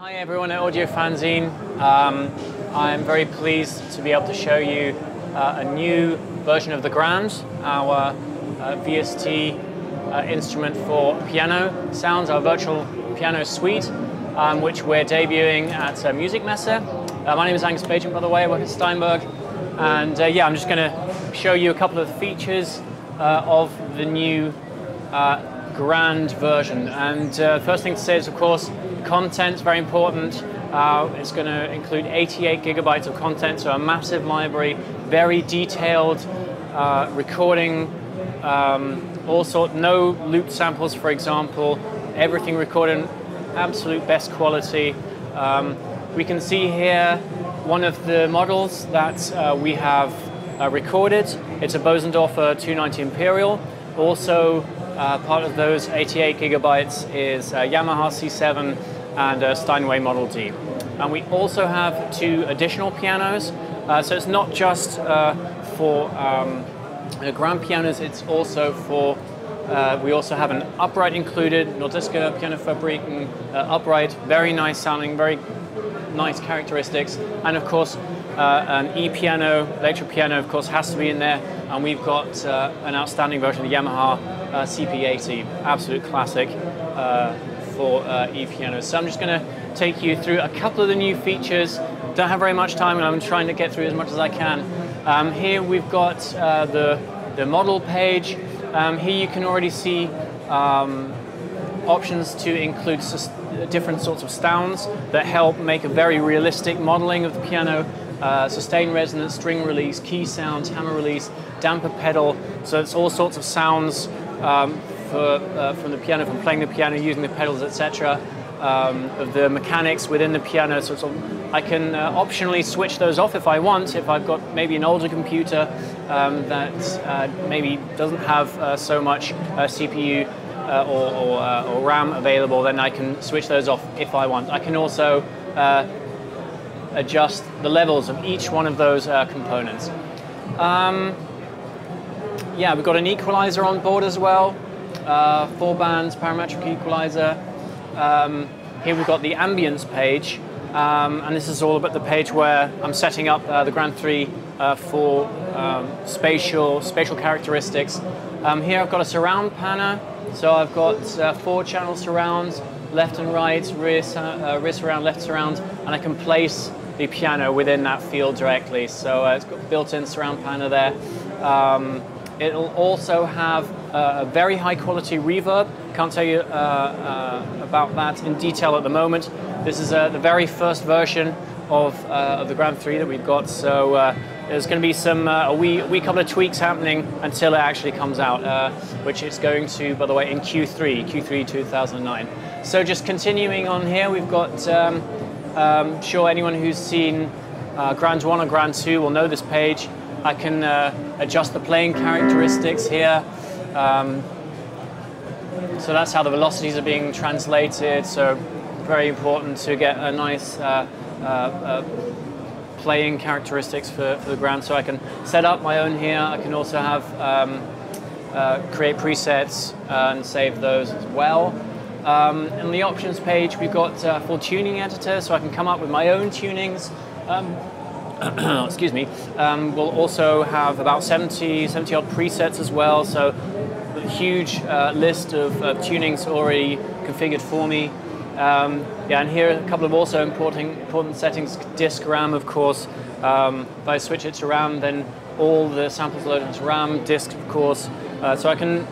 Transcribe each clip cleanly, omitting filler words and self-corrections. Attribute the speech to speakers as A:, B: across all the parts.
A: Hi everyone at Audiofanzine. I'm very pleased to be able to show you a new version of the Grand, our VST instrument for piano sounds, our virtual piano suite, which we're debuting at Musikmesse. My name is Angus Bajent, by the way. I work at Steinberg, and yeah, I'm just going to show you a couple of the features of the new Grand version. And first thing to say is, of course, content is very important. It's going to include 88 gigabytes of content, so a massive library, very detailed recording, all sorts, no looped samples, for example, everything recorded in absolute best quality. We can see here one of the models that we have recorded. It's a Bösendorfer 290 Imperial. Also, part of those 88 gigabytes is Yamaha C7 and Steinway Model D. And we also have two additional pianos. So it's not just for grand pianos, it's also for, we also have an upright included, Nordiska Pianofabriken upright, very nice sounding, very nice characteristics. And of course, an e-piano, electric piano, of course, has to be in there. And we've got an outstanding version of the Yamaha CP80, absolute classic for e-pianos. So I'm just going to take you through a couple of the new features. Don't have very much time, and I'm trying to get through as much as I can. Here we've got the model page. Here you can already see options to include different sorts of sounds that help make a very realistic modeling of the piano. Sustain resonance, string release, key sounds, hammer release, damper pedal. So it's all sorts of sounds from the piano, from playing the piano, using the pedals, etc. Of the mechanics within the piano. So I can optionally switch those off if I want. If I've got maybe an older computer that maybe doesn't have so much CPU or RAM available, then I can switch those off if I want. I can also adjust the levels of each one of those components. Yeah, we've got an equalizer on board as well, 4 bands, parametric equalizer. Here we've got the ambience page, and this is all about the page where I'm setting up the Grand 3 for spatial characteristics. Here I've got a surround panner, so I've got 4 channel surrounds, left and right, rear surround, left surround, and I can place the piano within that field directly. So it's got built-in surround panner there. It'll also have a very high quality reverb. Can't tell you about that in detail at the moment. This is the very first version of the Grand 3 that we've got, so there's going to be some a wee couple of tweaks happening until it actually comes out, which it's going to, by the way, in Q3 2009. So just continuing on here, we've got, sure anyone who's seen Grand 1 or Grand 2 will know this page. I can adjust the playing characteristics here. So that's how the velocities are being translated. So very important to get a nice playing characteristics for the Grand. So I can set up my own here. I can also have create presets and save those as well. In the options page, we've got a full tuning editor, so I can come up with my own tunings. Excuse me. We'll also have about 70 odd presets as well, so a huge list of tunings already configured for me. Yeah, and here are a couple of also important settings. Disk RAM, of course. If I switch it to RAM, then all the samples loaded into RAM. Disk, of course. So I can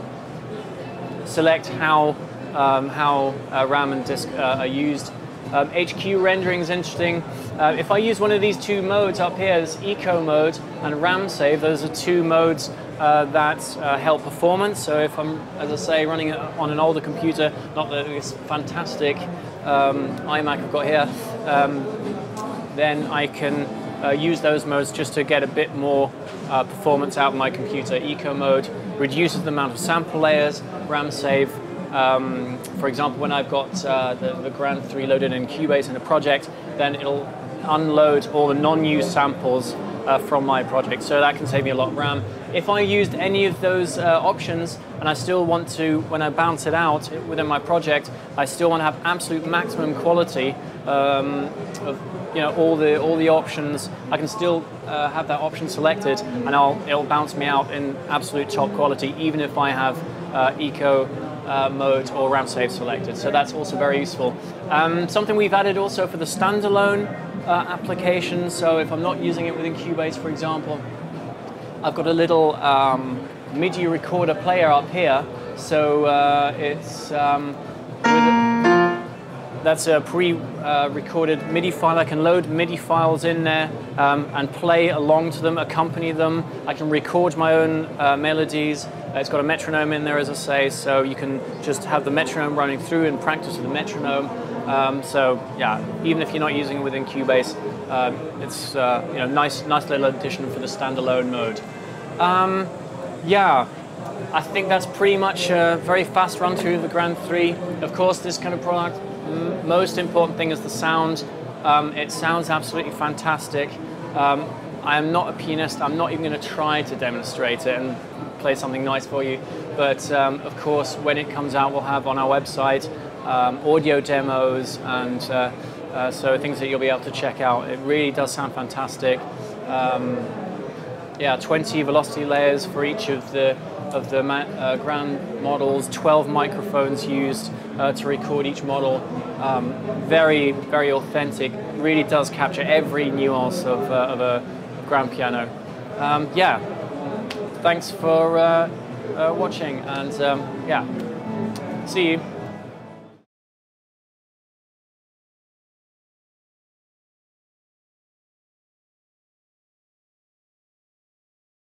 A: select how RAM and disk are used. HQ rendering is interesting. If I use one of these two modes up here, this Eco mode and RAM save, those are two modes that help performance. So if I'm, as I say, running it on an older computer, not this fantastic iMac I've got here, then I can use those modes just to get a bit more performance out of my computer. Eco mode reduces the amount of sample layers. RAM save, for example, when I've got the Grand 3 loaded in Cubase in a project, then it'll unload all the non-used samples from my project. So that can save me a lot of RAM. if I used any of those options and I still want to, when I bounce it out within my project, I still want to have absolute maximum quality of all the options. I can still have that option selected, and it'll bounce me out in absolute top quality, even if I have eco mode or ramp safe selected. So that's also very useful. Something we've added also for the standalone application. So if I'm not using it within Cubase, for example, I've got a little MIDI recorder player up here. So that's a pre-recorded MIDI file. I can load MIDI files in there and play along to them, accompany them. I can record my own melodies. It's got a metronome in there, as I say, so you can just have the metronome running through and practice with the metronome. So yeah, even if you're not using it within Cubase, it's nice little addition for the standalone mode. Yeah, I think that's pretty much a very fast run through the Grand 3. Of course, this kind of product, most important thing is the sound. It sounds absolutely fantastic. I am not a pianist. I'm not even going to try to demonstrate it and play something nice for you. But of course, when it comes out, we'll have on our website audio demos and so things that you'll be able to check out. It really does sound fantastic. Yeah, 20 velocity layers for each of the Grand models, 12 microphones used to record each model. Very, very authentic. Really does capture every nuance of a grand piano. Yeah, thanks for watching, and yeah, see you.